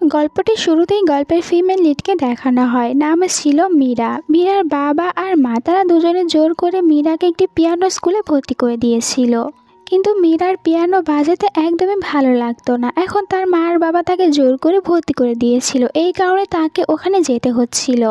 গল্পটির শুরুতেই গল্পের ফিমেল লিডকে দেখানো হয়। নাম ছিল মীরা। মীরার বাবা আর মা তারা দুজনে জোর করে মীরাকে একটি পিয়ানো স্কুলে ভর্তি করে দিয়েছিল। কিন্তু মীরার পিয়ানো বাজাতে একদমই ভালো লাগতো না। এখন তার মা আর বাবা তাকে জোর করে ভর্তি করে দিয়েছিল, এই কারণে তাকে ওখানে যেতে হচ্ছিল।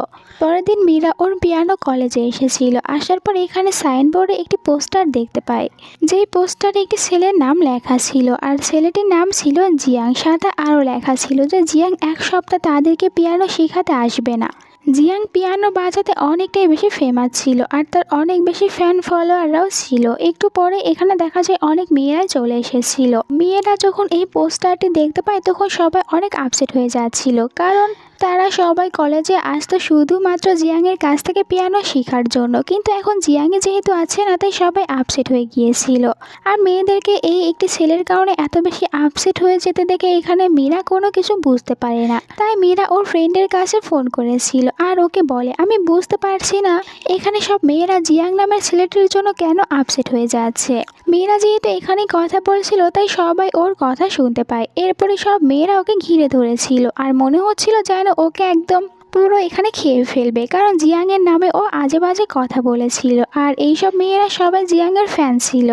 পরের দিন মীরা ওর পিয়ানো কলেজে এসেছিল। আসার পর এখানে সাইনবোর্ডে একটি পোস্টার দেখতে পায়, যেই পোস্টারে একটি ছেলের নাম লেখা ছিল, আর ছেলেটির নাম ছিল জিয়াং। সাথে আরও লেখা ছিল যে জিয়াং এক সপ্তাহ তাদেরকে পিয়ানো শেখাতে আসবে না। জিয়াং পিয়ানো বাজাতে অনেকটাই বেশি ফেমাস ছিল, আর তার অনেক বেশি ফ্যান ফলোয়াররাও ছিল। একটু পরে এখানে দেখা যায় অনেক মেয়েরা চলে এসেছিল। মেয়েরা যখন এই পোস্টারটি দেখতে পায় তখন সবাই অনেক আপসেট হয়ে যাচ্ছিল, কারণ তারা সবাই কলেজে আসতো শুধুমাত্র জিয়াংয়ের কাছ থেকে পিয়ানো শেখার জন্য। কিন্তু এখন জিয়াংয়ে যেহেতু আছে না, তাই সবাই আপসেট হয়ে গিয়েছিল। আর মেয়েদেরকে এই একটি ছেলের কারণে এত বেশি আপসেট হয়ে যেতে দেখে এখানে মীরা কোনো কিছু বুঝতে পারে না। তাই মীরা ওর ফ্রেন্ডের কাছে ফোন করেছিল আর ওকে বলে, আমি বুঝতে পারছি না এখানে সব মেয়েরা জিয়াং নামের ছেলেটির জন্য কেন আপসেট হয়ে যাচ্ছে। মীরা যেহেতু এখানে কথা বলছিল তাই সবাই ওর কথা শুনতে পায়। এরপরে সব মেয়েরা ওকে ঘিরে ধরেছিল আর মনে হচ্ছিল যেন ওকে একদম পুরো এখানে খেয়ে ফেলবে, কারণ জিয়াংয়ের নামে ও আজে বাজে কথা বলেছিল। আর এইসব মেয়েরা সবাই জিয়াংয়ের ফ্যান ছিল।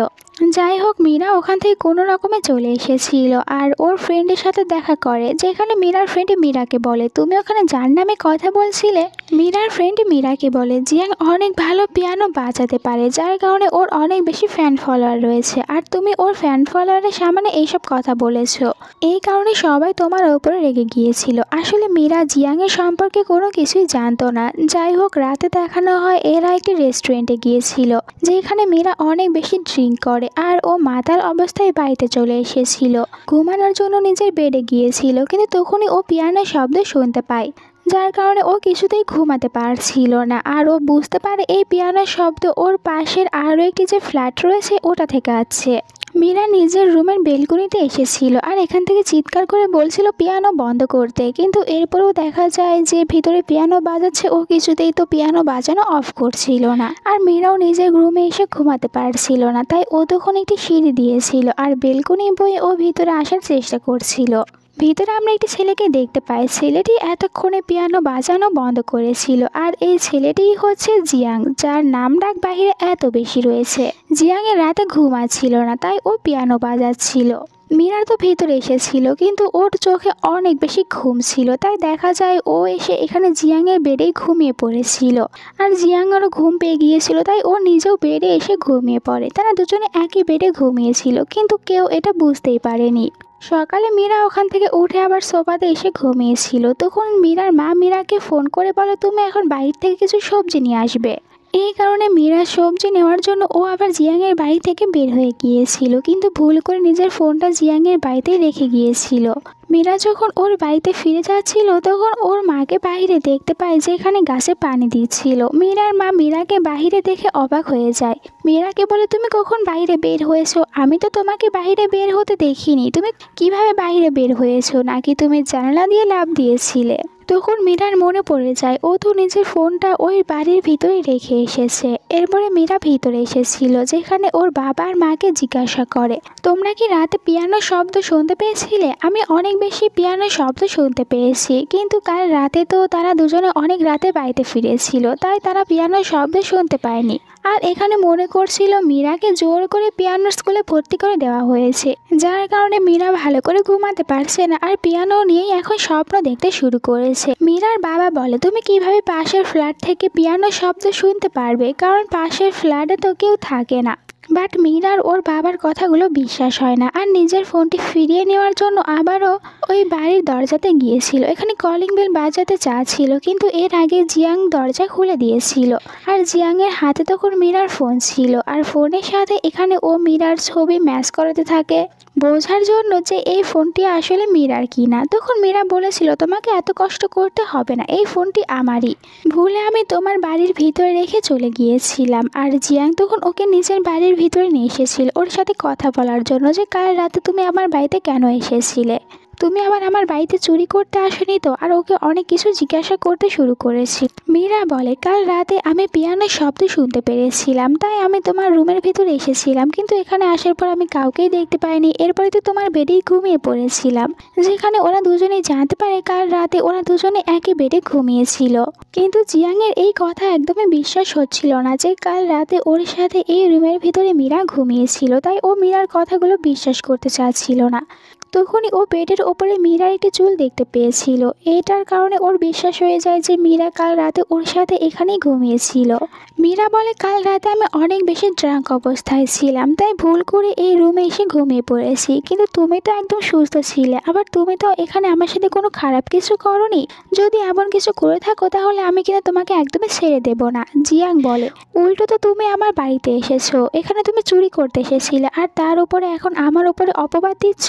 যাই হোক, মীরা ওখান থেকে কোনো রকমে চলে এসেছিল আর ওর ফ্রেন্ডের সাথে দেখা করে, যেখানে মীরার ফ্রেন্ড মীরাকে বলে, তুমি ওখানে যার নামে কথা বলছিলে। মীরার ফ্রেন্ড মীরাকে বলে জিয়াং অনেক ভালো পিয়ানো বাজাতে পারে, যার কারণে ওর অনেক বেশি ফ্যান ফলোয়ার রয়েছে, আর তুমি ওর ফ্যান ফলোয়ারের সামনে এইসব কথা বলেছো, এই কারণে সবাই তোমার ওপরে রেগে গিয়েছিল। আসলে মীরা জিয়াংয়ের সম্পর্কে কোনো কিছুই জানতো না। যাই হোক, রাতে দেখানো হয় এরা একটি রেস্টুরেন্টে গিয়েছিল, যেখানে মীরা অনেক বেশি ড্রিঙ্ক করে আর ও মাতাল অবস্থায় বাড়িতে চলে এসেছিল। ঘুমানোর জন্য নিজের বেডে গিয়েছিল, কিন্তু তখনই ও পিয়ানোর শব্দ শুনতে পায়, যার কারণে ও কিছুতেই ঘুমাতে পারছিল না। আর ও বুঝতে পারে এই পিয়ানোর শব্দ ওর পাশের আরও একটি যে ফ্ল্যাট রয়েছে ওটা থেকে আসছে। মীরা নিজের রুমের বেলকনিতে এসেছিল আর এখান থেকে চিৎকার করে বলছিল পিয়ানো বন্ধ করতে, কিন্তু এরপরেও দেখা যায় যে ভিতরে পিয়ানো বাজাচ্ছে, ও কিছুতেই তো পিয়ানো বাজানো অফ করছিল না। আর মীরাও নিজের রুমে এসে ঘুমাতে পারছিল না, তাই ও তখন একটি সিঁড়ি দিয়েছিল আর বেলকনি বয়ে ও ভিতরে আসার চেষ্টা করছিল। ভিতরে আমরা একটি ছেলেকে দেখতে পাই। ছেলেটি এতক্ষণে পিয়ানো বাজানো বন্ধ করেছিল, আর এই ছেলেটিই হচ্ছে জিয়াং, যার নাম ডাক বাহিরে এত বেশি রয়েছে। জিয়াংয়ের রাতে ঘুমাচ্ছিল না, তাই ও পিয়ানো বাজাচ্ছিল। মীরা তো ভেতরে এসেছিল, কিন্তু ওর চোখে অনেক বেশি ঘুম ছিল, তাই দেখা যায় ও এসে এখানে জিয়াংয়ের বেডেই ঘুমিয়ে পড়েছিল। আর জিয়াংয়েরও ঘুম পেয়ে গিয়েছিল, তাই ও নিজেও বেডে এসে ঘুমিয়ে পড়ে। তারা দুজনে একই বেডে ঘুমিয়েছিল, কিন্তু কেউ এটা বুঝতেই পারেনি। সকালে মীরা ওখান থেকে উঠে আবার সোফাতে এসে ঘুমিয়েছিল। তখন মীরার মা মীরাকে ফোন করে বলে, তুমি এখন বাইরে থেকে কিছু সবজি নিয়ে আসবে। এই কারণে মীরা সবজি নেওয়ার জন্য ও আবার জিয়াংয়ের বাড়ি থেকে বের হয়ে গিয়েছিল, কিন্তু ভুল করে নিজের ফোনটা জিয়াংয়ের বাড়িতেই রেখে গিয়েছিল। মীরা যখন ওর বাড়িতে ফিরে যাচ্ছিল তখন ওর মাকে বাইরে দেখতে পায়, যে এখানে গাছে পানি দিচ্ছিল। মীরার মা মীরাকে বাইরে দেখে অবাক হয়ে যায়। মীরাকে বলে, তুমি কখন বাইরে বের হয়েছো? আমি তো তোমাকে বাইরে বের হতে দেখিনি। তুমি কিভাবে বাইরে বের হয়েছো? নাকি তুমি জানালা দিয়ে লাফ দিয়েছিলে? তখন মীরার মনে পড়ে যায় ও তো নিজের ফোনটা ওই বাড়ির ভিতরে রেখে এসেছে। এরপরে মীরা ভিতরে এসেছিল, যেখানে ওর বাবা আর মাকে জিজ্ঞাসা করে, তোমরা কি রাতে পিয়ানোর শব্দ শুনতে পেয়েছিলে? আমি অনেক বেশি পিয়ানোর শব্দ শুনতে পেয়েছি, কিন্তু কাল রাতে তো তারা দুজনে অনেক রাতে বাড়িতে ফিরেছিল, তাই তারা পিয়ানোর শব্দ শুনতে পায়নি। আর এখানে মনে করছিল মীরাকে জোর করে পিয়ানোর স্কুলে ভর্তি করে দেওয়া হয়েছে, যার কারণে মীরা ভালো করে ঘুমাতে পারছে না আর পিয়ানো নিয়েই এখন স্বপ্ন দেখতে শুরু করেছে। মীরার বাবা বলে, তুমি কিভাবে পাশের ফ্ল্যাট থেকে পিয়ানোর শব্দ শুনতে পারবে, কারণ পাশের ফ্ল্যাটে তো কেউ থাকে না। বাট মীরার ওর বাবার কথাগুলো বিশ্বাস হয় না, আর নিজের ফোনটি ফিরিয়ে নেওয়ার জন্য আবারও ওই বাড়ির দরজাতে গিয়েছিল। এখানে কলিং বেল বাজাতে চাচ্ছিল, কিন্তু এর আগে জিয়াং দরজা খুলে দিয়েছিল। আর জিয়াংয়ের হাতে তখন মীরার ফোন ছিল, আর ফোনের সাথে এখানে ও মীরার ছবি ম্যাচ করাতে থাকে, বোঝার জন্য যে এই ফোনটি আসলে মীরার কিনা। তখন মীরা বলেছিল, তোমাকে এত কষ্ট করতে হবে না, এই ফোনটি আমারই, ভুলে আমি তোমার বাড়ির ভিতরে রেখে চলে গিয়েছিলাম। আর জিয়াং তখন ওকে নিজের বাড়ির ভিতরে নিয়ে এসেছিল ওর সাথে কথা বলার জন্য, যে কাল রাতে তুমি আমার বাড়িতে কেন এসেছিলে। তুমি আবার আমার বাড়িতে চুরি করতে আসনি তো? আর ওকে অনেক কিছু জিজ্ঞাসা করতে শুরু করেছি। মীরা বলে, কাল রাতে আমি পিয়ানোর শব্দ শুনতে পেরেছিলাম, তাই আমি তোমার রুমের ভিতরে এসেছিলাম, কিন্তু এখানে আসার পর আমি কাউকেই দেখতে পাইনি। এরপরে তো তোমার বেডেই ঘুমিয়ে পড়েছিলাম, যেখানে ওরা দুজনেই জানতে পারে কাল রাতে ওরা দুজনে একই বেডে ঘুমিয়েছিল। কিন্তু জিয়াংয়ের এই কথা একদমই বিশ্বাস হচ্ছিল না যে কাল রাতে ওর সাথে এই রুমের ভিতরে মীরা ঘুমিয়েছিল, তাই ও মীরার কথাগুলো বিশ্বাস করতে চাচ্ছিল না। তখনই ও বেডের ওপরে মীরার একটি চুল দেখতে পেয়েছিল। এটার কারণে ওর বিশ্বাস হয়ে যায় যে মীরা কাল রাতে ওর সাথে এখানেই ঘুমিয়েছিল। মীরা বলে, কাল রাতে আমি অনেক বেশি ড্রাঙ্ক অবস্থায় ছিলাম, তাই ভুল করে এই রুমে এসে ঘুমিয়ে পড়েছি, কিন্তু তুমি তো একদম সুস্থ ছিলে, আবার তুমি তো এখানে আমার সাথে কোনো খারাপ কিছু করোনি। যদি এমন কিছু করে থাকো তাহলে আমি কিন্তু তোমাকে একদমই ছেড়ে দেব না। জিয়াং বলে, উল্টো তো তুমি আমার বাড়িতে এসেছো, এখানে তুমি চুরি করতে এসেছিলে, আর তার উপরে এখন আমার উপরে অপবাদ দিচ্ছ।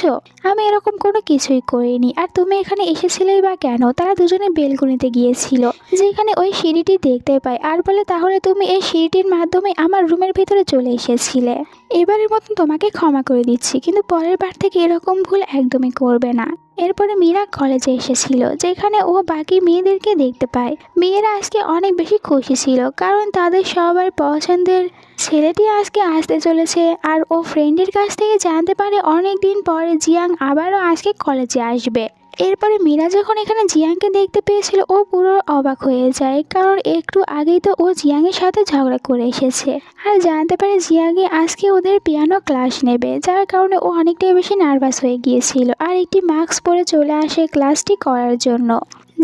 আমি এরকম কোনো কিছুই করিনি। আর তুমি এখানে এসেছিলেই বা কেন? তারা দুজনে বেলকনিতে গিয়েছিল, যেখানে ওই সিঁড়িটি দেখতে পায়, আর বলে, তাহলে তুমি এই সিঁড়িটির মাধ্যমে আমার রুমের ভিতরে চলে এসেছিলে। এবারের মতন তোমাকে ক্ষমা করে দিচ্ছি, কিন্তু পরের বার থেকে এরকম ভুল একদমই করবে না। এরপরে মীরা কলেজে এসেছিল, যেখানে ও বাকি মেয়েদেরকে দেখতে পায়। মেয়েরা আজকে অনেক বেশি খুশি ছিল, কারণ তাদের সবার পছন্দের ছেলেটি আজকে আসতে চলেছে। আর ও ফ্রেন্ডের কাছ থেকে জানতে পারে অনেক দিন পরে জিয়াং আবারও আজকে কলেজে আসবে। এরপরে মীরা যখন এখানে জিয়াংকে দেখতে পেয়েছিল, ও পুরো অবাক হয়ে যায়, কারণ একটু আগেই তো ও জিয়াংয়ের সাথে ঝগড়া করে এসেছে। আর জানতে পারে জিয়াংয়ে আজকে ওদের পিয়ানো ক্লাস নেবে, যার কারণে ও অনেকটাই বেশি নার্ভাস হয়ে গিয়েছিল, আর একটি মাস্ক পরে চলে আসে ক্লাসটি করার জন্য।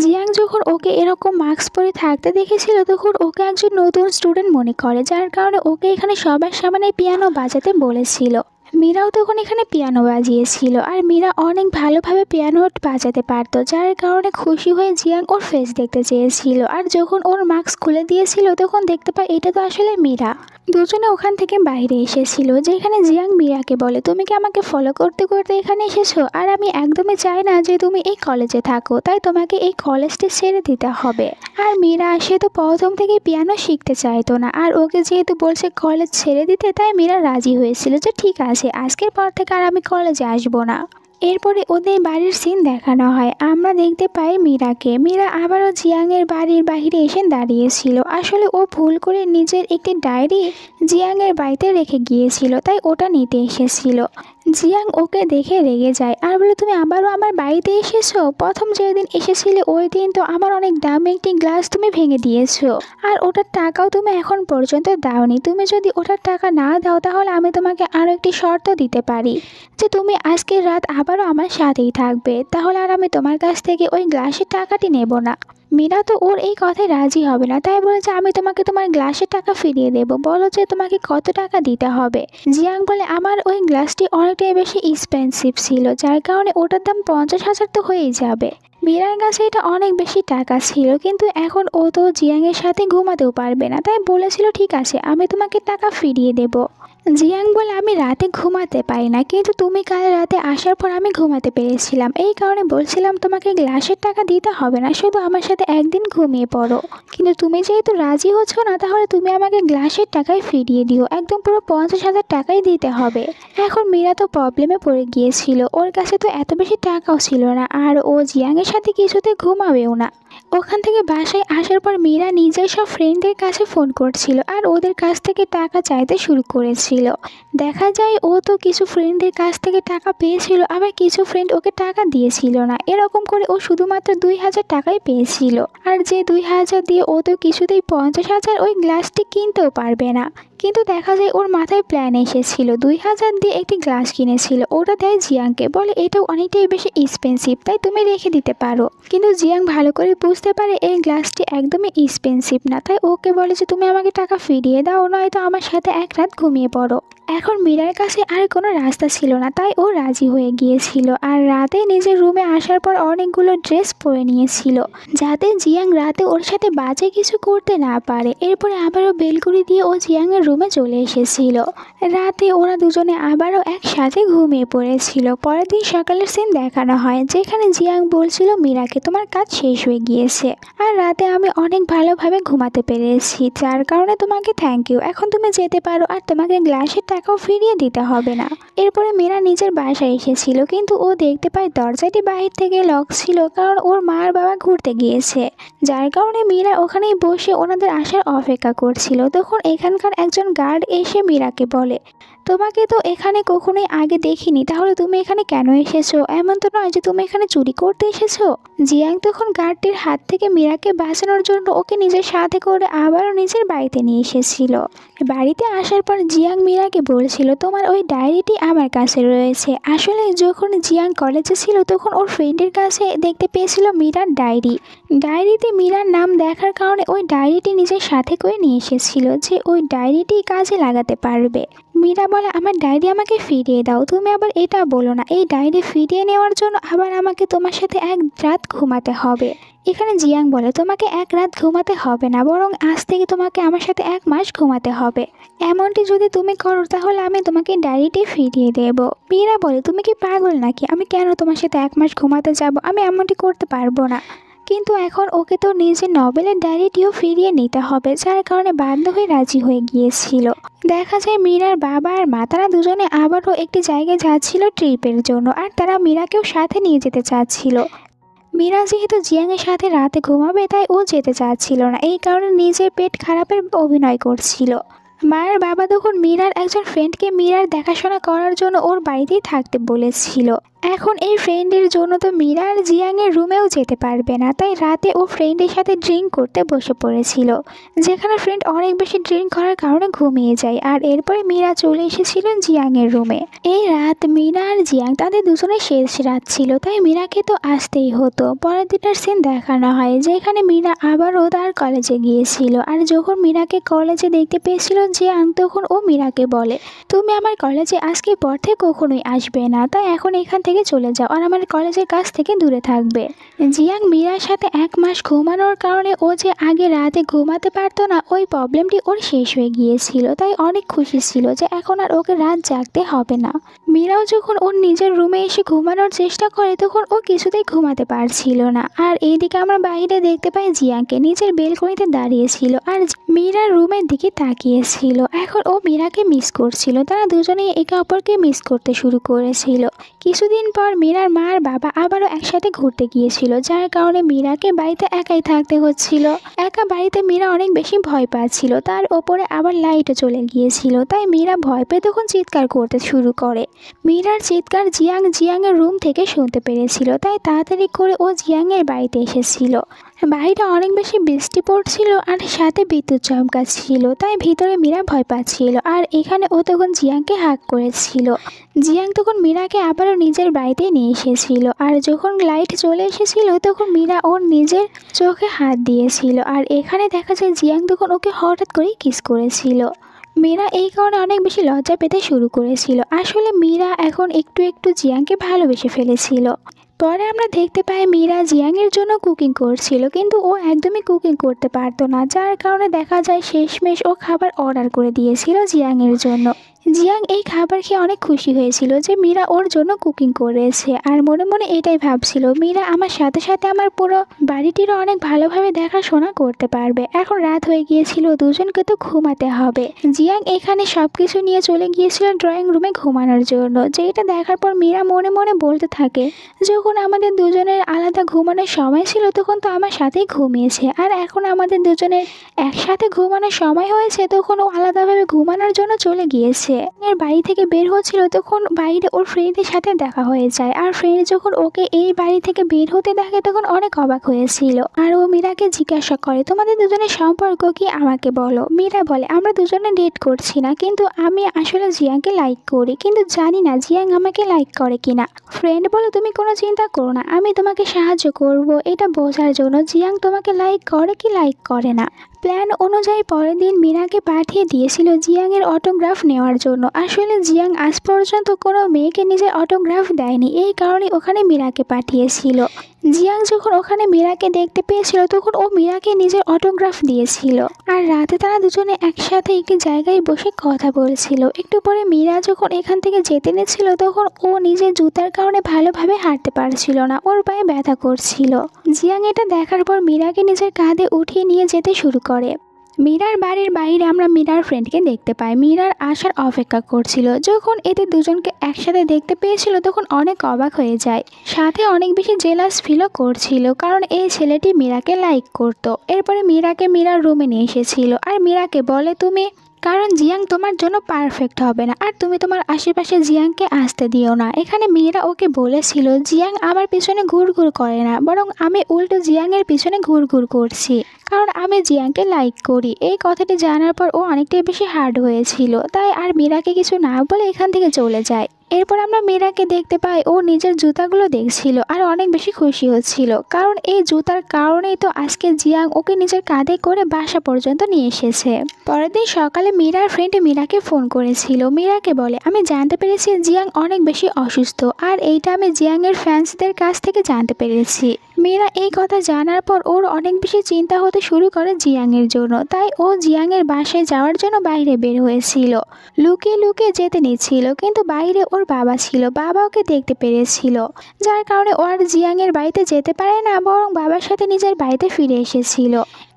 জিয়াং যখন ওকে এরকম মাস্ক পরে থাকতে দেখেছিল, তখন ওকে একজন নতুন স্টুডেন্ট মনে করে, যার কারণে ওকে এখানে সবার সামনে পিয়ানো বাজাতে বলেছিল। মীরাও তখন এখানে পিয়ানো বাজিয়েছিল, আর মীরা অনেক ভালোভাবে পিয়ানো বাজাতে পারতো, যার কারণে খুশি হয়ে জিয়াং ওর ফেস দেখতে চেয়েছিল। আর যখন ওর মাস্ক খুলে দিয়েছিল, তখন দেখতে পায় এটা তো আসলে মীরা। দুজনে ওখান থেকে বাইরে এসেছিল, যেখানে জিয়াং মীরাকে বলে, তুমি কি আমাকে ফলো করতে করতে এখানে এসেছো? আর আমি একদমই চাই না যে তুমি এই কলেজে থাকো, তাই তোমাকে এই কলেজটি ছেড়ে দিতে হবে। আর মীরা সে তো প্রথম থেকে পিয়ানো শিখতে চাইতো না, আর ওকে যেহেতু বলছে কলেজ ছেড়ে দিতে, তাই মীরা রাজি হয়েছিল যে ঠিক আছে, আজকের পর থেকে আর আমি কলেজে আসবো না। এরপরে ওদের বাড়ির সিন দেখানো হয়। আমরা দেখতে পাই মীরাকে। মীরা আবারও জিয়াংয়ের বাড়ির বাইরে এসে দাঁড়িয়েছিল। আসলে ও ভুল করে নিজের একটি ডায়েরি জিয়াংয়ের বাড়িতে রেখে গিয়েছিল, তাই ওটা নিতে এসেছিল। জিয়াং ওকে দেখে রেগে যায়, আর বলে, তুমি আবারও আমার বাড়িতে এসেছো? প্রথম যেদিন এসেছিলে ওই দিন তো আমার অনেক দামি একটি গ্লাস তুমি ভেঙে দিয়েছো, আর ওটার টাকাও তুমি এখন পর্যন্ত দাওনি। তুমি যদি ওটার টাকা না দাও, তাহলে আমি তোমাকে আরও একটি শর্ত দিতে পারি, যে তুমি আজকের রাত আবারও আমার সাথেই থাকবে, তাহলে আর আমি তোমার কাছ থেকে ওই গ্লাসের টাকাটি নেব না। মীরা তো ওর এই কথায় রাজি হবে না, তাই বলে যে আমি তোমাকে তোমার গ্লাসের টাকা ফিরিয়ে দেবো, বলো যে তোমাকে কত টাকা দিতে হবে। জিয়াং বলে, আমার ওই গ্লাসটি অনেকটাই বেশি এক্সপেন্সিভ ছিল, যার কারণে ওটার দাম 50,000 তো হয়েই যাবে। মীরার কাছে এটা অনেক বেশি টাকা ছিল, কিন্তু এখন ও তো জিয়াংয়ের সাথে ঘুমাতেও পারবে না, তাই বলেছিল ঠিক আছে, আমি তোমাকে টাকা ফিরিয়ে দেবো। জিয়াং বলে, আমি রাতে ঘুমাতে পারি না, কিন্তু তুমি কাল রাতে আসার পর আমি ঘুমাতে পেরেছিলাম, এই কারণে বলছিলাম তোমাকে গ্লাসের টাকা দিতে হবে না, শুধু আমার সাথে একদিন ঘুমিয়ে পড়ো। কিন্তু তুমি যেহেতু রাজি হচ্ছ না, তাহলে তুমি আমাকে গ্লাসের টাকাই ফিরিয়ে দিও, একদম পুরো 50,000 টাকাই দিতে হবে। এখন মীরা তো প্রবলেমে পড়ে গিয়েছিল, ওর কাছে তো এত বেশি টাকাও ছিল না, আর ও জিয়াংয়ের সাথে কিছুতে ঘুমাবেও না। ওখান থেকে বাসায় আসার পর মীরা নিজের সব ফ্রেন্ডদের কাছে ফোন করছিল, আর ওদের কাছ থেকে টাকা চাইতে শুরু করেছিল। দেখা যায় ও তো কিছু ফ্রেন্ডদের কাছ থেকে টাকা পেয়েছিল, আবার কিছু ফ্রেন্ড ওকে টাকা দিয়েছিল না, এরকম করে ও শুধুমাত্র 2,000 টাকাই পেয়েছিল। আর যে 2,000 দিয়ে ও তো কিছুতেই 50,000 ওই গ্লাসটি কিনতেও পারবে না। কিন্তু দেখা যায় ওর মাথায় প্ল্যান এসেছিল, 2,000 দিয়ে একটি গ্লাস কিনেছিল, ওটা দেয় জিয়াংকে, বলে এটাও অনেকটাই বেশি এক্সপেন্সিভ, তাই তুমি রেখে দিতে পারো। কিন্তু জিয়াং ভালো করে বুঝতে পারে এই গ্লাসটি একদমই এক্সপেন্সিভ না, তাই ওকে বলে যে তুমি আমাকে টাকা ফিরিয়ে দাও, নয়তো আমার সাথে এক রাত ঘুমিয়ে পড়ো। এখন মীরার কাছে আর কোনো রাস্তা ছিল না, তাই ও রাজি হয়ে গিয়েছিল, আর রাতে নিজের রুমে আসার পর অনেকগুলো ড্রেস পরে নিয়েছিল, যাতে জিয়াং রাতে ওর সাথে বাজে কিছু করতে না পারে। এরপরে আবারও বেলকুড়ি দিয়ে ও জিয়াংয়ের রুমে চলে এসেছিল। রাতে ওরা দুজনে আবারও একসাথে ঘুমিয়ে পড়েছিল। পরের দিন সকালের সিন দেখানো হয়, যেখানে জিয়াং বলছিল মীরাকে, তোমার কাজ শেষ হয়ে গিয়েছে, আর রাতে আমি অনেক ভালোভাবে ঘুমাতে পেরেছি, যার কারণে তোমাকে থ্যাংক ইউ, এখন তুমি যেতে পারো, আর তোমাকে গ্লাসের টাকাও ফিরিয়ে দিতে হবে না। এরপরে মীরা নিজের বাসায় এসেছিল, কিন্তু ও দেখতে পায় দরজাটি বাহির থেকে লক ছিল, কারণ ওর মা আর বাবা ঘুরতে গিয়েছে। যার কারণে মীরা ওখানেই বসে ওনাদের আসার অপেক্ষা করছিল। তখন এখানকার একজন গার্ড এসে মীরাকে বলে, তোমাকে তো এখানে কখনোই আগে দেখিনি, তাহলে তুমি এখানে কেন এসেছো? এমন তো নয় যে তুমি এখানে চুরি করতে এসেছো। জিয়াং তখন গার্ডটির হাত থেকে মীরাকে বাঁচানোর জন্য ওকে নিজের সাথে করে আবারও নিজের বাড়িতে নিয়ে এসেছিল। বাড়িতে আসার পর জিয়াং মীরাকে বলছিল, তোমার ওই ডায়েরিটি আমার কাছে রয়েছে। আসলে যখন জিয়াং কলেজে ছিল তখন ওর ফ্রেন্ডের কাছে দেখতে পেয়েছিল মীরার ডায়েরিতে মীরার নাম দেখার কারণে ওই ডায়েরিটি নিজের সাথে করে নিয়ে এসেছিল যে ওই ডায়েরিটি কাজে লাগাতে পারবে। মীরা বলে, আমার ডায়েরি আমাকে ফিরিয়ে দাও। তুমি আবার এটা বলো না, এই ডায়েরি ফিরিয়ে নেওয়ার জন্য আবার আমাকে তোমার সাথে এক রাত ঘুমাতে হবে। এখানে জিয়াং বলে, তোমাকে এক রাত ঘুমাতে হবে না, বরং আজ থেকে তোমাকে আমার সাথে 1 মাস ঘুমাতে হবে। এমনটি যদি তুমি করো তাহলে আমি তোমাকে ডায়েরিটি ফিরিয়ে দেব। মীরা বলে, তুমি কি পাগল নাকি? আমি কেন তোমার সাথে 1 মাস ঘুমাতে যাব? আমি এমনটি করতে পারবো না। কিন্তু এখন ওকে তো নিজের নভেলের ডায়েরিটিও ফিরিয়ে নিতে হবে, যার কারণে বাধ্য হয়ে রাজি হয়ে গিয়েছিল। দেখা যায় মীরার বাবা আর মা তারা দুজনে আবারও একটি জায়গায় যাচ্ছিল ট্রিপের জন্য, আর তারা মীরাকেও সাথে নিয়ে যেতে চাচ্ছিল। মীরা যেহেতু জিয়াংয়ের সাথে রাতে ঘুমাবে তাই ও যেতে চাচ্ছিল না, এই কারণে নিজের পেট খারাপের অভিনয় করছিল। মায়ের বাবা তখন মীরার একজন ফ্রেন্ডকে মীরার দেখাশোনা করার জন্য ওর বাড়িতেই থাকতে বলেছিল। এখন এই ফ্রেন্ডের জন্য তো মীরা আর জিয়াংয়ের রুমেও যেতে পারবে না, তাই রাতে ও ফ্রেন্ডের সাথে ড্রিঙ্ক করতে বসে পড়েছিল, যেখানে ফ্রেন্ড অনেক বেশি ড্রিঙ্ক করার কারণে ঘুমিয়ে যায়। আর এরপরে মীরা চলে এসেছিলেন জিয়াংয়ের রুমে। এই রাত মীরা আর জিয়াং তাদের দুজনের শেষ রাত ছিল, তাই মীরাকে তো আসতেই হতো। পরের দিনের সিন দেখানো হয় যেখানে মীরা আবারও তার কলেজে গিয়েছিল, আর যখন মীরাকে কলেজে দেখতে পেয়েছিল জিয়াং তখন ও মীরাকে বলে, তুমি আমার কলেজে আজকে পর থেকে কখনোই আসবে না, তাই এখন এখান থেকে চলে যাও আর আমার কলেজের কাছ থেকে দূরে থাকবে। জিয়াং মীরার সাথে 1 মাস ঘুমানোর কারণে ও যে আগে রাতে ঘুমাতে পারতো না ওই প্রবলেমটি ওর শেষ হয়ে গিয়েছিল, তাই অনেক খুশি ছিল যে এখন আর ওকে রাত জাগতে হবে না। মীরাও যখন ওর নিজের রুমে এসে ঘুমানোর চেষ্টা করে তখন ও কিছুতেই ঘুমাতে পারছিল না। আর এইদিকে আমরা বাইরে দেখতে পাই জিয়াংকে নিজের বেলকনিতে দাঁড়িয়েছিল আর মীরার রুমের দিকে তাকিয়েছিল। এখন ও মীরাকে মিস করছিল, তারা দুজনেই একে অপরকে মিস করতে শুরু করেছিল। কিছুদিন পর মীরার মা আর বাবা আবারও একসাথে ঘুরতে গিয়েছিল, যার কারণে মীরাকে বাড়িতে একাই থাকতে হচ্ছিল। একা বাড়িতে মীরা অনেক বেশি ভয় পাচ্ছিল, তার ওপরে আবার লাইটও চলে গিয়েছিল, তাই মীরা ভয় পেয়ে তখন চিৎকার করতে শুরু করে। মীরার চিৎকার জিয়াংয়ের রুম থেকে শুনতে পেরেছিল, তাই তাড়াতাড়ি করে ও জিয়াংয়ের বাড়িতে এসেছিল। বাইরে অনেক বেশি বৃষ্টি পড়ছিল আর সাথে বিদ্যুৎ চমকাচ্ছিল, তাই ভিতরে মীরা ভয় পাচ্ছিল। আর এখানে ও তখন জিয়াংকে হাক করেছিল। জিয়াং তখন মীরাকে আবারও নিজের বাড়িতে নিয়ে এসেছিল, আর যখন লাইট চলে এসেছিল তখন মীরা ওর নিজের চোখে হাত দিয়েছিল। আর এখানে দেখা যায় জিয়াং তখন ওকে হঠাৎ করেই কিস করেছিল। মীরা এই কারণে অনেক বেশি লজ্জা পেতে শুরু করেছিল। আসলে মীরা এখন একটু একটু জিয়াংকে ভালোবেসে ফেলেছিল। পরে আমরা দেখতে পাই মীরা জিয়াংয়ের জন্য কুকিং করছিল, কিন্তু ও একদমই কুকিং করতে পারতো না, যার কারণে দেখা যায় শেষমেশ ও খাবার অর্ডার করে দিয়েছিল জিয়াংয়ের জন্য। জিয়াং এই খাবার খেয়ে অনেক খুশি হয়েছিল যে মীরা ওর জন্য কুকিং করেছে, আর মনে মনে এটাই ভাবছিল মীরা আমার সাথে সাথে আমার পুরো বাড়িটিরও অনেক ভালোভাবে দেখাশোনা করতে পারবে। এখন রাত হয়ে গিয়েছিল, দুজনকে তো ঘুমাতে হবে। জিয়াং এখানে সবকিছু নিয়ে চলে গিয়েছিল ড্রয়িং রুমে ঘুমানোর জন্য, যেটা দেখার পর মীরা মনে মনে বলতে থাকে, যখন আমাদের দুজনের আলাদা ঘুমানোর সময় ছিল তখন তো আমার সাথেই ঘুমিয়েছে, আর এখন আমাদের দুজনের একসাথে ঘুমানোর সময় হয়েছে তখন ও আলাদাভাবে ঘুমানোর জন্য চলে গিয়েছে। এর বাড়ি থেকে বের হচ্ছিল তখন বাইরে ওর ফ্রেন্ডের সাথে দেখা হয়ে যায়, আর ফ্রেন্ড যখন ওকে এই বাড়ি থেকে বের হতে দেখে তখন অনেক অবাক হয়েছিল। আর ও মীরাকে জিজ্ঞাসা করে, তোমাদের দুজনের সম্পর্ক কি আমাকে বলো। মীরা বলে, আমরা দুজনে ডেট করছি না, কিন্তু আমি আসলে জিয়াংকে লাইক করি, কিন্তু জানি না জিয়াং আমাকে লাইক করে কিনা। ফ্রেন্ড বলে, তুমি কোনো চিন্তা করো না, আমি তোমাকে সাহায্য করব এটা বোঝার জন্য জিয়াং তোমাকে লাইক করে কি লাইক করে না। প্ল্যান অনুযায়ী পরের দিন মীরাকে পাঠিয়ে দিয়েছিল জিয়াংয়ের অটোগ্রাফ নেওয়ার জন্য। আসলে জিয়াং আজ পর্যন্ত কোনো মেয়েকে নিজের অটোগ্রাফ দেয়নি, এই কারণে ওখানে মীরাকে পাঠিয়েছিল। জিয়াং যখন ওখানে মীরাকে দেখতে পেয়েছিল তখন ও মীরাকে নিজের অটোগ্রাফ দিয়েছিল, আর রাতে তারা দুজনে একসাথে একটি জায়গায় বসে কথা বলছিল। একটু পরে মীরা যখন এখান থেকে যেতে নিচ্ছিল তখন ও নিজের জুতার কারণে ভালোভাবে হাঁটতে পারছিল না, ওর পায়ে ব্যথা করছিল। জিয়াং এটা দেখার পর মীরাকে নিজের কাঁধে উঠিয়ে নিয়ে যেতে শুরু করে। মীরার বাড়ির বাইরে আমরা মীরার ফ্রেন্ডকে দেখতে পাই মীরার আসার অপেক্ষা করছিল। যখন এদের দুজনকে একসাথে দেখতে পেয়েছিল তখন অনেক অবাক হয়ে যায়, সাথে অনেক বেশি জেলাস ফিলও করছিল, কারণ এই ছেলেটি মীরাকে লাইক করতো। এরপরে মীরাকে মীরার রুমে নিয়ে এসেছিল আর মীরাকে বলে তুমি, কারণ জিয়াং তোমার জন্য পারফেক্ট হবে না, আর তুমি তোমার আশেপাশে জিয়াংকে আসতে দিও না। এখানে মীরা ওকে বলেছিল জিয়াং আমার পিছনে ঘুরঘুর করে না, বরং আমি উল্টো জিয়াংয়ের পিছনে ঘুরঘুর করছি, কারণ আমি জিয়াংকে লাইক করি। এই কথাটি জানার পর ও অনেকটাই বেশি হার্ড হয়েছিল, তাই আর মীরাকে কিছু না বলে এখান থেকে চলে যায়। এরপর আমরা মীরাকে দেখতে পাই ও নিজের জুতাগুলো দেখছিল আর অনেক বেশি খুশি হচ্ছিল, কারণ এই জুতার কারণেই তো আজকে জিয়াং ওকে নিজের কাঁধে করে বাসা পর্যন্ত নিয়ে এসেছে। পরের দিন সকালে মীরার ফ্রেন্ড মীরাকে ফোন করেছিল, মীরাকে বলে আমি জানতে পেরেছি জিয়াং অনেক বেশি অসুস্থ, আর এইটা আমি জিয়াংয়ের ফ্যান্সদের কাছ থেকে জানতে পেরেছি। মীরা এই কথা জানার পর ওর অনেক বেশি চিন্তা হতে শুরু করে জিয়াংয়ের জন্য, তাই ও জিয়াংয়ের বাসায় যাওয়ার জন্য বাইরে বের হয়েছিল। লুকিয়ে লুকিয়ে যেতে নিচ্ছিল, কিন্তু বাইরে ওর বাবা ছিল, বাবা ওকে দেখতে পেরেছিল, যার কারণে ও আর জিয়াংয়ের বাড়িতে যেতে পারে না, বরং বাবার সাথে নিজের বাড়িতে ফিরে এসেছিল।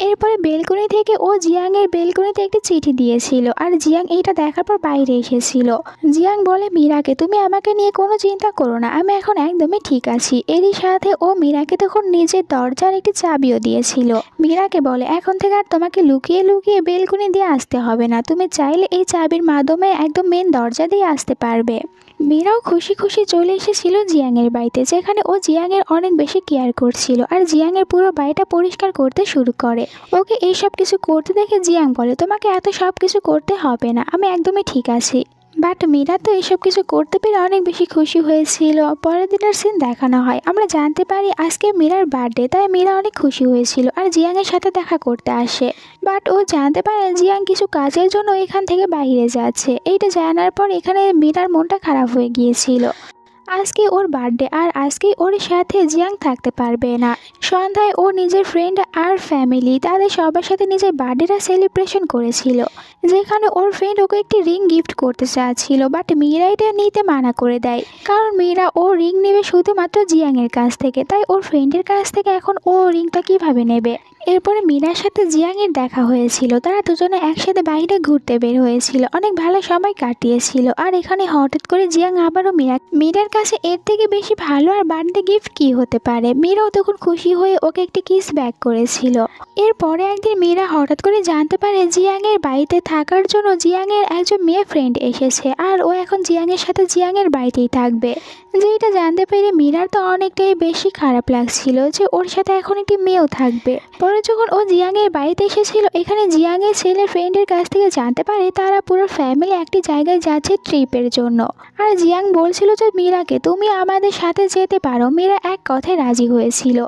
এরপরে বেলকনি থেকে ও জিয়াংয়ের বেলকনিতে একটি চিঠি দিয়েছিল, আর জিয়াং এইটা দেখার পর বাইরে এসেছিল। জিয়াং বলে মীরাকে তুমি আমাকে নিয়ে কোনো চিন্তা করো না, আমি এখন একদমই ঠিক আছি। এরই সাথে ও মীরাকে তখন নিজের দরজার একটি চাবিও দিয়েছিল। মীরাকে বলে এখন থেকে আর তোমাকে লুকিয়ে লুকিয়ে বেলকনি দিয়ে আসতে হবে না, তুমি চাইলে এই চাবির মাধ্যমে একদম মেন দরজা দিয়ে আসতে পারবে। মীরাও খুশি খুশি চলে এসেছিল জিয়াংয়ের বাড়িতে, যেখানে ও জিয়াংয়ের অনেক বেশি কেয়ার করছিল, আর জিয়াংয়ের পুরো বাড়িটা পরিষ্কার করতে শুরু করে। ওকে এই সব কিছু করতে দেখে জিয়াং বলে তোমাকে এত সব কিছু করতে হবে না, আমি একদমই ঠিক আছি। বাট মীরা তো এসব কিছু করতে পেরে অনেক বেশি খুশি হয়েছিল। পরের দিনের সিন দেখানো হয়, আমরা জানতে পারি আজকে মীরার বার্থডে, তাই মীরা অনেক খুশি হয়েছিল আর জিয়াংয়ের সাথে দেখা করতে আসে। বাট ও জানতে পারে জিয়াং কিছু কাজের জন্য এখান থেকে বাইরে যাচ্ছে। এইটা জানার পর এখানে মীরার মনটা খারাপ হয়ে গিয়েছিল। আজকে ওর বার্থডে, আর আজকেই ওর সাথে জিয়াং থাকতে পারবে না। সন্ধ্যায় ও নিজের ফ্রেন্ড আর ফ্যামিলি তাদের সবার সাথে নিজের বার্থডেটা সেলিব্রেশন করেছিল, যেখানে ওর ফ্রেন্ড ওকে একটি রিং গিফট করতে চাচ্ছিল, বাট মীরা এটা নিতে মানা করে দেয়, কারণ মীরা ও রিং নেবে শুধুমাত্র জিয়াংয়ের কাছ থেকে, তাই ওর ফ্রেন্ডের কাছ থেকে এখন ও রিংটা কিভাবে নেবে। এরপরে মীরার সাথে জিয়াংয়ের দেখা হয়েছিল, তারা দুজনে একসাথে বাইরে ঘুরতে বের হয়েছিল, অনেক ভালো সময় কাটিয়েছিল। আর এখানে হঠাৎ করে জিয়াং আবারও মীরার কাছে এর থেকে বেশি ভালো আর বার্থডে গিফট কি হতে পারে। মীরাও তখন খুশি হয়ে ওকে একটি কিস ব্যাক করেছিল। এরপরে একদিন মীরা হঠাৎ করে জানতে পারে জিয়াংয়ের বাড়িতে থাকার জন্য জিয়াংয়ের একজন মেয়ে ফ্রেন্ড এসেছে, আর ও এখন জিয়াংয়ের সাথে জিয়াংয়ের বাড়িতেই থাকবে। যেটা জানতে পেরে মীরার তো অনেকটাই বেশি খারাপ লাগছিল যে ওর সাথে এখন একটি মেয়েও থাকবে। পরে যখন ও জিয়াংয়ের বাড়িতে এসেছিল, এখানে জিয়াংয়ের ছেলের ফ্রেন্ডের কাছ থেকে জানতে পারে তারা পুরো ফ্যামিলি একটি জায়গায় যাচ্ছে ট্রিপের জন্য। আর জিয়াং বলছিল যে মীরাকে তুমি আমাদের সাথে যেতে পারো। মীরা এক কথায় রাজি হয়েছিল।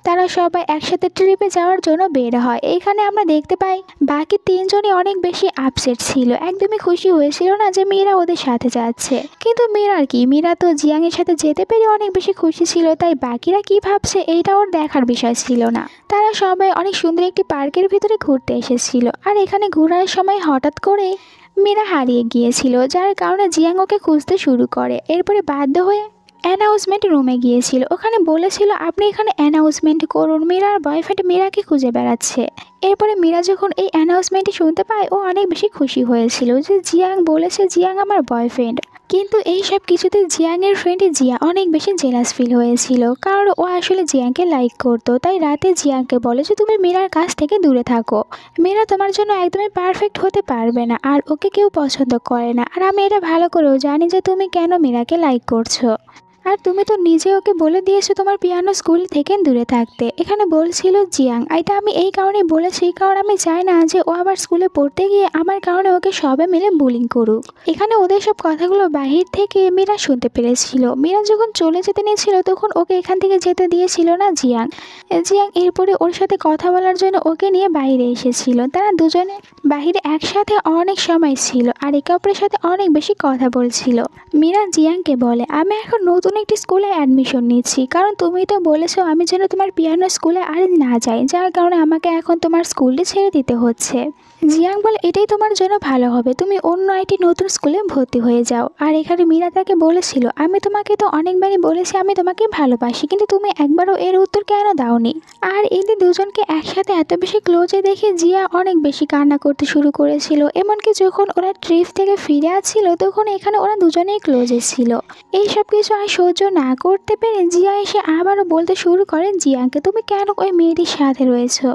তারা সবাই একসাথে ট্রিপে যাওয়ার জন্য বের হয়। এইখানে আমরা দেখতে পাই বাকি তিনজনই অনেক বেশি আপসেট ছিল, একদমই খুশি হয়েছিল না যে মীরা ওদের সাথে যাচ্ছে। কিন্তু মীরার কি, মীরা তো জিয়াংয়ের সাথে যেতে পেরে অনেক বেশি খুশি ছিল, তাই বাকিরা কি ভাবছে এইটা ওর দেখার বিষয় ছিল না। তারা সবাই অনেক সুন্দর একটি পার্কের ভিতরে ঘুরতে এসেছিল, আর এখানে ঘোরার সময় হঠাৎ করে মীরা হারিয়ে গিয়েছিল, যার কারণে জিয়াং ওকে খুঁজতে শুরু করে। এরপরে বাধ্য হয়ে অ্যানাউন্সমেন্ট রুমে গিয়েছিল, ওখানে বলেছিল আপনি এখানে অ্যানাউন্সমেন্ট করুন, মীরার বয়ফ্রেন্ড মীরাকে খুঁজে বেড়াচ্ছে। এরপরে মীরা যখন এই অ্যানাউন্সমেন্টটি শুনতে পায় ও অনেক বেশি খুশি হয়েছিল যে জিয়াং বলেছে জিয়াং আমার বয়ফ্রেন্ড। কিন্তু এই সব কিছুতে জিয়াংয়ের ফ্রেন্ড জিয়া অনেক বেশি জেলাস ফিল হয়েছিল, কারণ ও আসলে জিয়াংকে লাইক করতো। তাই রাতে জিয়াংকে বলে যে তুমি মীরার কাছ থেকে দূরে থাকো, মীরা তোমার জন্য একদমই পারফেক্ট হতে পারবে না, আর ওকে কেউ পছন্দ করে না। আর আমি এটা ভালো করেও জানি যে তুমি কেন মীরাকে লাইক করছো, আর তুমি তো নিজে ওকে বলে দিয়েছো তোমার পিয়ানো স্কুল থেকে দূরে থাকতে। এখানে বলছিল জিয়াং এটা আমি এই কারণে বলেছি, কারণ আমি চাই না যে ও আবার স্কুলে পড়তে গিয়ে আমার কারণে ওকে সবাই মিলে বুলিং করুক। এখানে ওদের সব কথাগুলো বাহির থেকে মীরা শুনতে পেরেছিল। মীরা যখন চলে যেতে নিয়েছিল তখন ওকে এখান থেকে যেতে দিয়েছিল না জিয়াং। এরপরে ওর সাথে কথা বলার জন্য ওকে নিয়ে বাইরে এসেছিল। তারা দুজনে বাহিরে একসাথে অনেক সময় ছিল আর একে অপরের সাথে অনেক বেশি কথা বলছিল। মীরা জিয়াংকে বলে আমি এখন নতুন নতুন একটি স্কুলে অ্যাডমিশন নিচ্ছি, কারণ তুমি তো বলেছো আমি যেন তোমার পিয়ানো স্কুলে আর না যাই, যার কারণে আমাকে এখন তোমার স্কুলটি ছেড়ে দিতে হচ্ছে। জিয়াং বলে, এটাই তোমার জন্য ভালো হবে, তুমি অন্য একটি নতুন স্কুলে ভর্তি হয়ে যাও। আর এখানে মীরা তাকে বলেছিল, আমি তোমাকে তো অনেকবারই বলেছি আমি তোমাকে ভালোবাসি, কিন্তু তুমি একবারও এর উত্তর কেন দাওনি। আর এদের দুজনকে একসাথে এত বেশি ক্লোজে দেখে জিয়া অনেক বেশি কান্না করতে শুরু করেছিল। এমনকি যখন ওরা ট্রিপ থেকে ফিরে আসছিল তখন এখানে ওরা দুজনেই ক্লোজে ছিল। এই সব কিছু আর সহ্য না করতে পেরে জিয়া এসে আবারও বলতে শুরু করে, জিয়াকে তুমি কেন ওই মেয়েটির সাথে রয়েছো?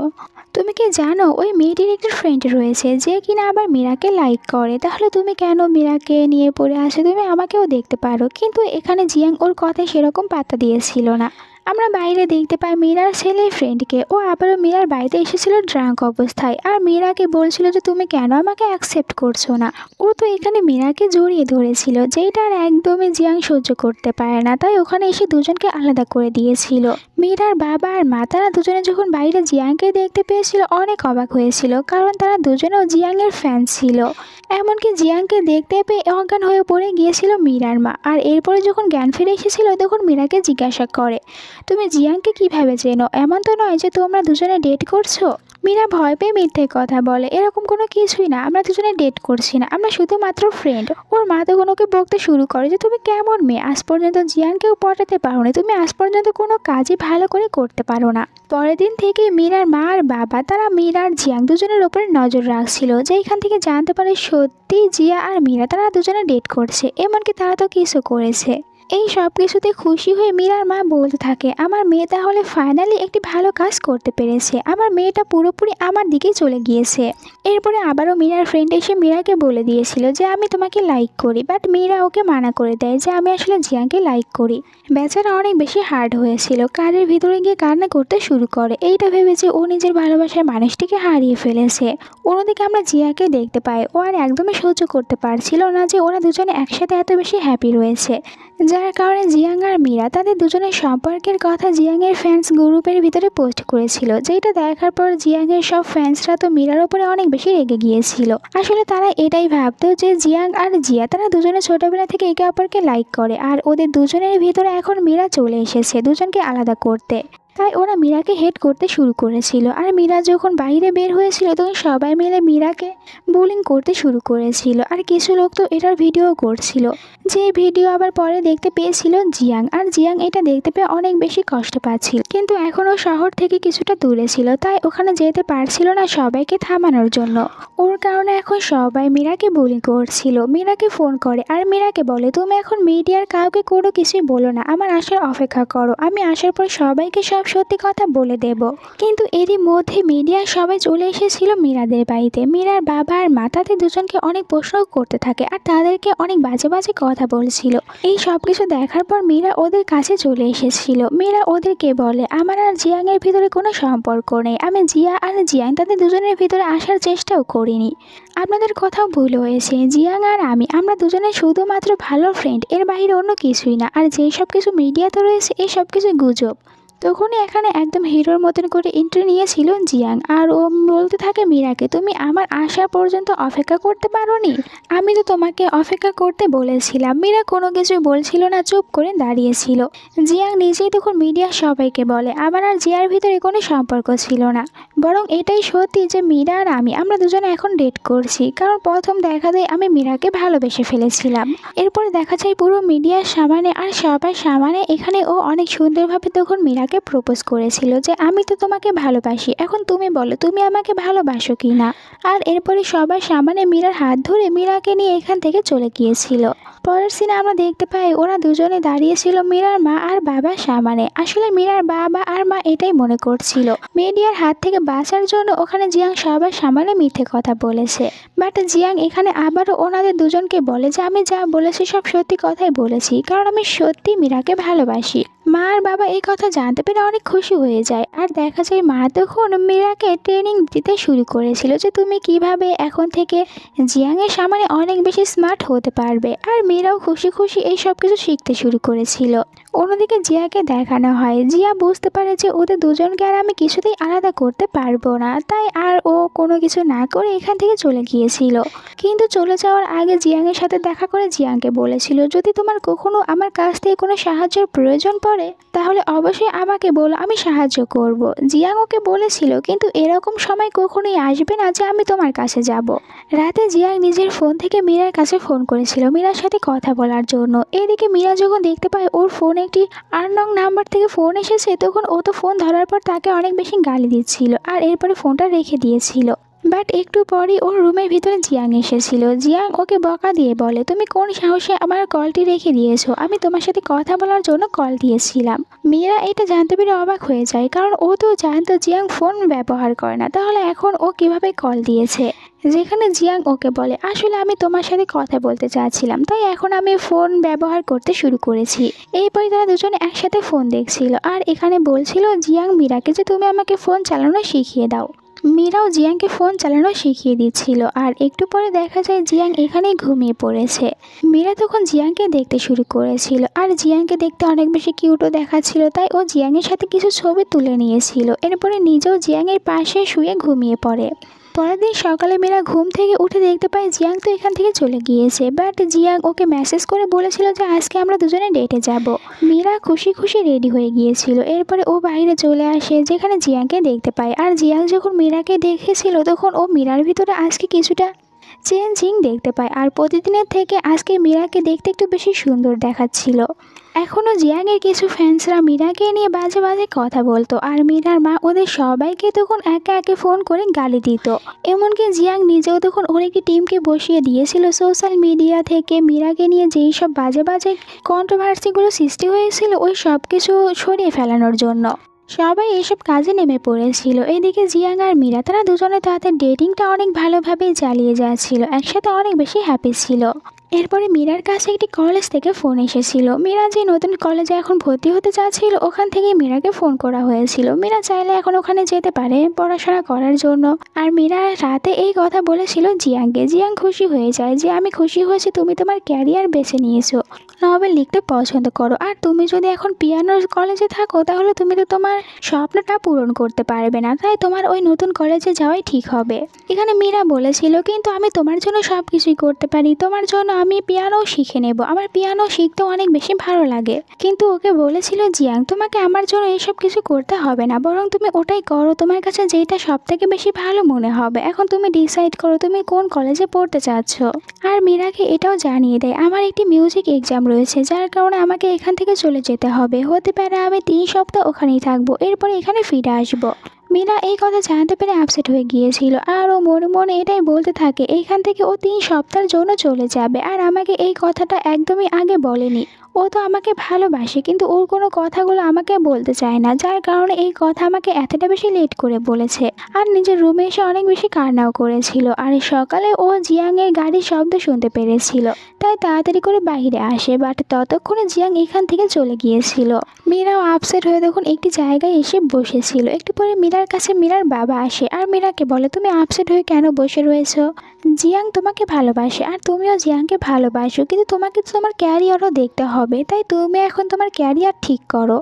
তুমি কি জানো ওই মেয়েটির একটি ফ্রেন্ড রয়েছে যে কিনা আবার মীরাকে লাইক করে, তাহলে তুমি কেন মীরাকে নিয়ে পড়ে আসো, তুমি আমাকেও দেখতে পারো। কিন্তু এখানে জিয়াং ওর কথায় সেরকম পাত্তা দিয়েছিল না। আমরা বাইরে দেখতে পাই মীরার ছেলের ফ্রেন্ডকে, ও আবারও মীরার বাড়িতে এসেছিল ড্রাঙ্ক অবস্থায়, আর মীরাকে বলছিল যে তুমি কেন আমাকে অ্যাকসেপ্ট করছো না। ও তো এখানে মীরাকে জড়িয়ে ধরেছিল, যেটা আর একদমই জিয়াং সহ্য করতে পারে না, তাই ওখানে এসে দুজনকে আলাদা করে দিয়েছিল। মীরার বাবা আর মা তারা দুজনে যখন বাইরে জিয়াংকে দেখতে পেয়েছিল অনেক অবাক হয়েছিল, কারণ তারা দুজনেও জিয়াংয়ের ফ্যান ছিল। এমনকি জিয়াংকে দেখতে পেয়ে অজ্ঞান হয়ে পড়ে গিয়েছিল মীরার মা। আর এরপরে যখন জ্ঞান ফিরে এসেছিল তখন মীরাকে জিজ্ঞাসা করে, তুমি জিয়াংকে কিভাবে চেনো? এমন তো নয় যে তোমরা দুজনে ডেট করছো। মীরা ভয় পেয়ে মিথ্যে কথা বলে, এরকম কোনো কিছুই না, আমরা দুজনে ডেট করছি না, আমরা শুধুমাত্র ফ্রেন্ড। ওর মা তখন ওকে বকতে শুরু করে যে তুমি কেমন মেয়ে, আজ পর্যন্ত জিয়াংকেও পটাতে পারো না, তুমি আজ পর্যন্ত কোনো কাজই ভালো করে করতে পারো না। পরের দিন থেকে মীরার মা আর বাবা তারা মীরা আর জিয়াং দুজনের ওপরে নজর রাখছিল, যে এখান থেকে জানতে পারে সত্যি জিয়া আর মীরা তারা দুজনে ডেট করছে, এমনকি তারা তো কিছু করেছে। এই সব কিছুতে খুশি হয়ে মীরার মা বলতে থাকে, আমার মেয়ে তাহলে ফাইনালি একটি ভালো কাজ করতে পেরেছে, আমার মেয়েটা পুরোপুরি আমার দিকেই চলে গিয়েছে। এরপরে আবারও মীরার ফ্রেন্ড এসে মীরাকে বলে দিয়েছিল যে আমি তোমাকে লাইক করি, বাট মীরা ওকে মানা করে দেয় যে আমি আসলে জিয়াংকে লাইক করি। বেচারা অনেক বেশি হার্ড হয়েছিল, কারের ভিতরে গিয়ে কান্না করতে শুরু করে, এইটা ভেবে যে ও নিজের ভালোবাসার মানুষটিকে হারিয়ে ফেলেছে। অন্যদিকে আমরা জিয়াকে দেখতে পাই, ও আর একদমই সহ্য করতে পারছিল না যে ওরা দুজনে একসাথে এত বেশি হ্যাপি রয়েছে, যার কারণে জিয়াং আর মীরা তাদের দুজনের সম্পর্কের কথা জিয়াংয়ের ফ্যান্স গ্রুপের ভিতরে পোস্ট করেছিল, যেটা দেখার পর জিয়াংয়ের সব ফ্যান্সরা তো মীরার ওপরে অনেক বেশি রেগে গিয়েছিল। আসলে তারা এটাই ভাবতো যে জিয়াং আর জিয়া তারা দুজনে ছোটবেলা থেকে একে অপরকে লাইক করে, আর ওদের দুজনের ভিতরে এখন মীরা চলে এসেছে দুজনকে আলাদা করতে, তাই ওরা মীরাকে হেট করতে শুরু করেছিল। আর মীরা যখন বাইরে বের হয়েছিল তখন সবাই মিলে মীরাকে বুলিং করতে শুরু করেছিল, আর কিছু লোক তো এটার ভিডিও করছিল, যে ভিডিও আবার পরে দেখতে পেয়েছিল জিয়াং। আর জিয়াং এটা দেখতে পেয়ে অনেক বেশি কষ্ট পাচ্ছিল, কিন্তু এখনও শহর থেকে কিছুটা দূরে ছিল, তাই ওখানে যেতে পারছিল না সবাইকে থামানোর জন্য। ওর কারণে এখন সবাই মীরাকে বুলিং করছিল। মীরাকে ফোন করে আর মীরাকে বলে, তুমি এখন মিডিয়ার কাউকে কোনো কিছুই বলো না, আমার আসার অপেক্ষা করো, আমি আসার পর সবাইকে সব সত্যি কথা বলে দেব। কিন্তু এরই মধ্যে মিডিয়ার সবাই চলে এসেছিল মীরাদের বাড়িতে। মীরার বাবা আর মা তাদের দুজনকে অনেক প্রশ্ন করতে থাকে, আর তাদেরকে অনেক বাজে বাজে কথা বলছিল। এই সব কিছু দেখার পর মীরা ওদের কাছে চলে এসেছিল। মীরা ওদেরকে বলে, আমার আর জিয়াং এর ভিতরে কোনো সম্পর্ক নেই, আমি জিয়া আর জিয়াং তাদের দুজনের ভিতরে আসার চেষ্টাও করিনি, আপনাদের কথাও ভুল হয়েছে। জিয়াং আর আমরা দুজনে শুধুমাত্র ভালো ফ্রেন্ড, এর বাইরে অন্য কিছুই না। আর যেই সব কিছু মিডিয়াতে রয়েছে এই সব কিছু গুজব। তখনই এখানে একদম হিরোর মতন করে এন্ট্রি নিয়েছিল জিয়াং, আর ও বলতে থাকে মীরাকে, তুমি আমার আসা পর্যন্ত অপেক্ষা করতে পারোনি, আমি তো তোমাকে অপেক্ষা করতে বলেছিলাম। মীরা কোনো কিছু বলছিল না, চুপ করে দাঁড়িয়েছিল। জিয়াং নিজেই তখন মিডিয়া সবাইকে বলে, আমার আর জিয়ার ভিতরে কোনো সম্পর্ক ছিল না, বরং এটাই সত্যি যে মীরা আর আমরা দুজনে এখন ডেট করছি, কারণ প্রথম দেখা দেয় আমি মীরাকে ভালোবেসে ফেলেছিলাম। এরপর দেখা যায় পুরো মিডিয়ার সামনে আর সবার সামনে এখানে ও অনেক সুন্দরভাবে তখন মীরা প্রপোজ করেছিল যে আমি তো তোমাকে ভালোবাসি, এখন তুমি বলো তুমি আমাকে ভালোবাসো কি না। আর এরপরে সবার সামনে মীরার হাত ধরে মীরাকে নিয়ে এখান থেকে চলে গিয়েছিল। পরের সিনে আমরা দেখতে পাই ওরা দুজনে দাঁড়িয়েছিল মীরার মা আর বাবার সামনে। আসলে মীরার বাবা আর মা এটাই মনে করছিল মিডিয়ার হাত থেকে বাঁচার জন্য ওখানে জিয়াং সবার সামনে মিথ্যে কথা বলেছে। বাট জিয়াং এখানে আবারও ওনাদের দুজনকে বলে যে আমি যা বলেছি সব সত্যি কথাই বলেছি, কারণ আমি সত্যি মীরাকে ভালোবাসি। মা আর বাবা এই কথা জানতে পেরে অনেক খুশি হয়ে যায়। আর দেখা যায় মা তখন মীরাকে ট্রেনিং দিতে শুরু করেছিল যে তুমি কিভাবে এখন থেকে জিয়াংয়ের সামনে অনেক বেশি স্মার্ট হতে পারবে। আর মীরাও খুশি খুশি এই সব কিছু শিখতে শুরু করেছিল। অন্যদিকে জিয়াকে দেখানো হয়। জিয়া বুঝতে পারে যে ওদের দুজনকে আর আমি কিছুতেই আলাদা করতে পারবো না, তাই আর ও কোনো কিছু না করে এখান থেকে চলে গিয়েছিল। কিন্তু চলে যাওয়ার আগে জিয়াংয়ের সাথে দেখা করে জিয়াংকে বলেছিল, যদি তোমার কখনো আমার কাছ থেকে কোনো সাহায্যের প্রয়োজন পড়ে তাহলে অবশ্যই আমাকে বলো, আমি সাহায্য করব। জিয়াং ওকে বলেছিল, কিন্তু এরকম সময় কখনোই আসবে না যে আমি তোমার কাছে যাব। রাতে জিয়াং নিজের ফোন থেকে মীরার কাছে ফোন করেছিল মীরার সাথে কথা বলার জন্য। এদিকে মীরা যখন দেখতে পায় ওর ফোনে একটি আননোন নাম্বার থেকে ফোন এসেছে, তখন ও তো ফোন ধরার পর তাকে অনেক বেশি গালি দিচ্ছিল আর এরপরে ফোনটা রেখে দিয়েছিল। বাট একটু পরই ওর রুমের ভিতরে জিয়াং এসেছিল। জিয়াং ওকে বকা দিয়ে বলে, তুমি কোন সাহসে আমার কলটি রেখে দিয়েছো? আমি তোমার সাথে কথা বলার জন্য কল দিয়েছিলাম। মীরা এটা জানতে পেরে অবাক হয়ে যায়, কারণ ও তো জানতো জিয়াং ফোন ব্যবহার করে না, তাহলে এখন ও কিভাবে কল দিয়েছে। যেখানে জিয়াং ওকে বলে, আসলে আমি তোমার সাথে কথা বলতে চাচ্ছিলাম, তাই এখন আমি ফোন ব্যবহার করতে শুরু করেছি। এরপরে তারা দুজনে একসাথে ফোন দেখছিল আর এখানে বলছিল জিয়াং মীরাকে যে তুমি আমাকে ফোন চালানো শিখিয়ে দাও। মীরাও জিয়াংকে ফোন চালানো শিখিয়ে দিচ্ছিল আর একটু পরে দেখা যায় জিয়াং এখানেই ঘুমিয়ে পড়েছে। মীরা তখন জিয়াংকে দেখতে শুরু করেছিল আর জিয়াংকে দেখতে অনেক বেশি কিউটও দেখাচ্ছিল, তাই ও জিয়াংয়ের সাথে কিছু ছবি তুলে নিয়েছিল। এরপরে নিজেও জিয়াংয়ের পাশে শুয়ে ঘুমিয়ে পড়ে। পরের দিন সকালে মীরা ঘুম থেকে উঠে দেখতে পায় জিয়াং তো এখান থেকে চলে গিয়েছে। বাট জিয়াং ওকে মেসেজ করে বলেছিল যে আজকে আমরা দুজনে ডেটে যাব। মীরা খুশি খুশি রেডি হয়ে গিয়েছিল। এরপরে ও বাইরে চলে আসে, যেখানে জিয়াংকে দেখতে পায়। আর জিয়াং যখন মীরাকে দেখেছিল তখন ও মীরার ভিতরে আজকে কিছুটা চেঞ্জিং দেখতে পায় আর প্রতিদিনের থেকে আজকে মীরাকে দেখতে একটু বেশি সুন্দর দেখাচ্ছিল। এখনও জিয়াংয়ের কিছু ফ্যান্সরা মীরাকে নিয়ে বাজে বাজে কথা বলতো আর মীরার মা ওদের সবাইকে তখন একে একে ফোন করে গালি দিত। এমনকি জিয়াং নিজেও তখন ওর একটি টিমকে বসিয়ে দিয়েছিল সোশ্যাল মিডিয়া থেকে মীরাকে নিয়ে যেই সব বাজে বাজে কন্ট্রোভার্সিগুলো সৃষ্টি হয়েছিল ওই সব কিছু সরিয়ে ফেলানোর জন্য। সবাই এইসব কাজে নেমে পড়েছিল। এদিকে জিয়াং আর মীরা তারা দুজনে তাদের ডেটিংটা অনেক ভালোভাবেই চালিয়ে যাচ্ছিল, একসাথে অনেক বেশি হ্যাপি ছিল। এরপরে মীরার কাছে একটি কলেজ থেকে ফোন এসেছিল। মীরা যে নতুন কলেজে এখন ভর্তি হতে চাচ্ছিল ওখান থেকে মীরাকে ফোন করা হয়েছিল। মীরা চাইলে এখন ওখানে যেতে পারে পড়াশোনা করার জন্য। আর মীরা রাতে এই কথা বলেছিল জিয়াংকে। জিয়াং খুশি হয়ে যায় যে আমি খুশি হয়েছি তুমি তোমার ক্যারিয়ার বেছে নিয়েছো, নভেল লিখতে পছন্দ করো, আর তুমি যদি এখন পিয়ানোর কলেজে থাকো তাহলে তুমি তো তোমার স্বপ্নটা পূরণ করতে পারবে না, তাই তোমার ওই নতুন কলেজে যাওয়াই ঠিক হবে। এখানে মীরা বলেছিল, কিন্তু আমি তোমার জন্য সব কিছুই করতে পারি, তোমার জন্য আমি পিয়ানো শিখে নেব, আমার পিয়ানো শিখতে অনেক বেশি ভালো লাগে। কিন্তু ওকে বলেছিল জিয়াং তোমাকে আমার জন্য এইসব কিছু করতে হবে না, বরং তুমি ওটাই করো তোমার কাছে যেটা সব থেকে বেশি ভালো মনে হবে। এখন তুমি ডিসাইড করো তুমি কোন কলেজে পড়তে চাচ্ছ। আর মীরাকে এটাও জানিয়ে দেয় আমার একটি মিউজিক এক্সাম রয়েছে, যার কারণে আমাকে এখান থেকে চলে যেতে হবে, হতে পারে আমি 3 সপ্তাহ ওখানেই থাকবো, এরপরে এখানে ফিরে আসবো। মীরা এই কথা জানতে পেরে আপসেট হয়ে গিয়েছিল আর ও মনে মনে এটাই বলতে থাকে এইখান থেকে ও 3 সপ্তাহের জন্য চলে যাবে, আর আমাকে এই কথাটা একদমই আগে বলেনি। ও তো আমাকে ভালোবাসে, কিন্তু ওর কোনো কথাগুলো আমাকে বলতে চায় না, যার কারণে এই কথা আমাকে এতটা বেশি লেট করে বলেছে। আর নিজের রুমে এসে অনেক বেশি কান্নাও করেছিল। আর সকালে ও জিয়াংয়ের গাড়ির শব্দ শুনতে পেরেছিল, তাই তাড়াতাড়ি করে বাইরে আসে। বাট ততক্ষণে জিয়াং এখান থেকে চলে গিয়েছিল। মীরাও আপসেট হয়ে তখন একটি জায়গায় এসে বসেছিল। একটু পরে মীরার কাছে মীরার বাবা আসে আর মীরাকে বলে তুমি আপসেট হয়ে কেন বসে রয়েছো? জিয়াং তোমাকে ভালোবাসে আর তুমিও জিয়াংকে ভালোবাসো, কিন্তু তোমাকে তো তোমার ক্যারিয়ারও দেখতে হবে, তাই তুমি এখন তোমার ক্যারিয়ার ঠিক করো।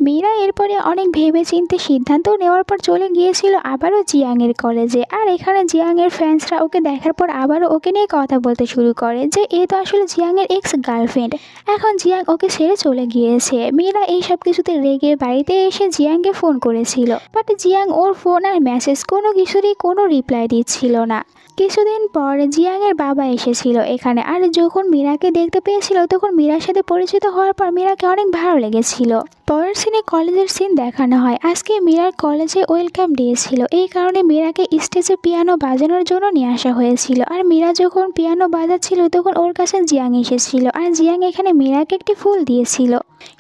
মীরা এরপরে অনেক ভেবে চিন্তে সিদ্ধান্ত নেওয়ার পর চলে গিয়েছিল আবারও জিয়াংয়ের কলেজে। আর এখানে জিয়াংয়ের ফ্যান্সরা ওকে দেখার পর আবারও ওকে নিয়ে কথা বলতে শুরু করে যে এ তো আসলে জিয়াংয়ের এক্স গার্লফ্রেন্ড, এখন জিয়াং ওকে ছেড়ে চলে গিয়েছে। মীরা এই সব কিছুতে রেগে বাড়িতে এসে জিয়াংকে ফোন করেছিল, বাট জিয়াং ওর ফোন আর মেসেজ কোনো কিছুরই কোনো রিপ্লাই দিচ্ছিল না। কিছুদিন পর জিয়াংয়ের বাবা এসেছিল এখানে, আর যখন মীরাকে দেখতে পেয়েছিল তখন মীরার সাথে পরিচিত হওয়ার পর মীরাকে অনেক ভালো লেগেছিল। পরের সিনে কলেজের সিন দেখানো হয়। আজকে মীরার কলেজে ওয়েলকাম ডে ছিল, এই কারণে মীরাকে স্টেজে পিয়ানো বাজানোর জন্য নিয়ে আসা হয়েছিল। আর মীরা যখন পিয়ানো বাজাচ্ছিল তখন ওর কাছে জিয়াং এসেছিল, আর জিয়াং এখানে মীরাকে একটি ফুল দিয়েছিল।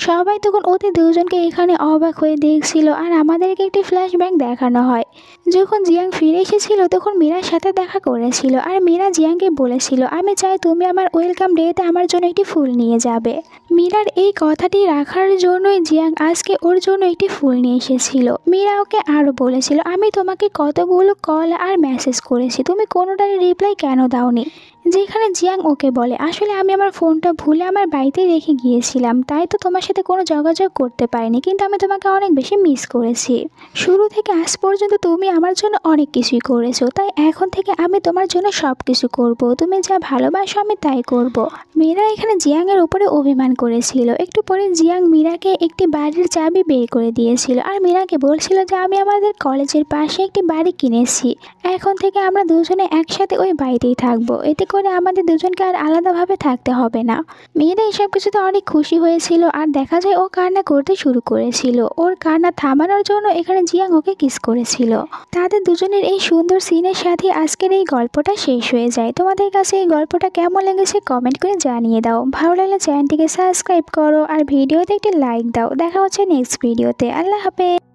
সবাই তখন ওদের দুজনকে এখানে অবাক হয়ে দেখছিল। আর আমাদেরকে একটি ফ্ল্যাশব্যাক দেখানো হয়, যখন জিয়াং ফিরে এসেছিল তখন মীরার সাথে দেখা করেছিল। আর মীরা জিয়াংকে বলেছিল আমি চাই তুমি আমার ওয়েলকাম ডেতে আমার জন্য একটি ফুল নিয়ে যাবে। মীরার এই কথাটি রাখার জন্যই জিয়াং আজকে ওর জন্য একটি ফুল নিয়ে এসেছিল। মীরা ওকে আরও বলেছিল আমি তোমাকে কতগুলো কল আর মেসেজ করেছি, তুমি কোনোটারই রিপ্লাই কেন দাওনি? যেখানে জিয়াং ওকে বলে, আসলে আমি আমার ফোনটা ভুলে আমার বাড়িতেই রেখে গিয়েছিলাম, তাই তো তোমার সাথে কোনো যোগাযোগ করতে পারিনি, কিন্তু আমি তোমাকে অনেক বেশি মিস করেছি। শুরু থেকে আজ পর্যন্ত তুমি আমার জন্য অনেক কিছুই করেছো, তাই এখন থেকে আমি তোমার জন্য সব কিছু করবো, তুমি যা ভালোবাসো আমি তাই করব। মীরা এখানে জিয়াংয়ের উপরে অভিমান করেছিল। একটু পরে জিয়াং মীরাকে একটি বাড়ির চাবি বের করে দিয়েছিল আর মীরাকে বলছিল যে আমি আমাদের কলেজের পাশে একটি বাড়ি কিনেছি, এখন থেকে আমরা দুজনে একসাথে ওই বাড়িতেই থাকবো, এতে করে আমাদের দুজনকে আর আলাদাভাবে থাকতে হবে না। মেয়েরা এসব কিছুতে অনেক খুশি হয়েছিল আর দেখা যায় ও কান্না করতে শুরু করেছিল। ওর কান্না থামানোর জন্য এখানে জিয়াং ওকে কিস করেছিল। তাদের দুজনের এই সুন্দর সিনের সাথে আজকের এই গল্পটা শেষ হয়ে যায়। তোমাদের কাছে এই গল্পটা কেমন লেগেছে কমেন্ট করে জানিয়ে দাও। ভালো লাগলে চ্যানেলটিকে সাবস্ক্রাইব করো আর ভিডিওতে একটি লাইক দাও। দেখা হচ্ছে নেক্সট ভিডিওতে। আল্লাহ হাফেজ।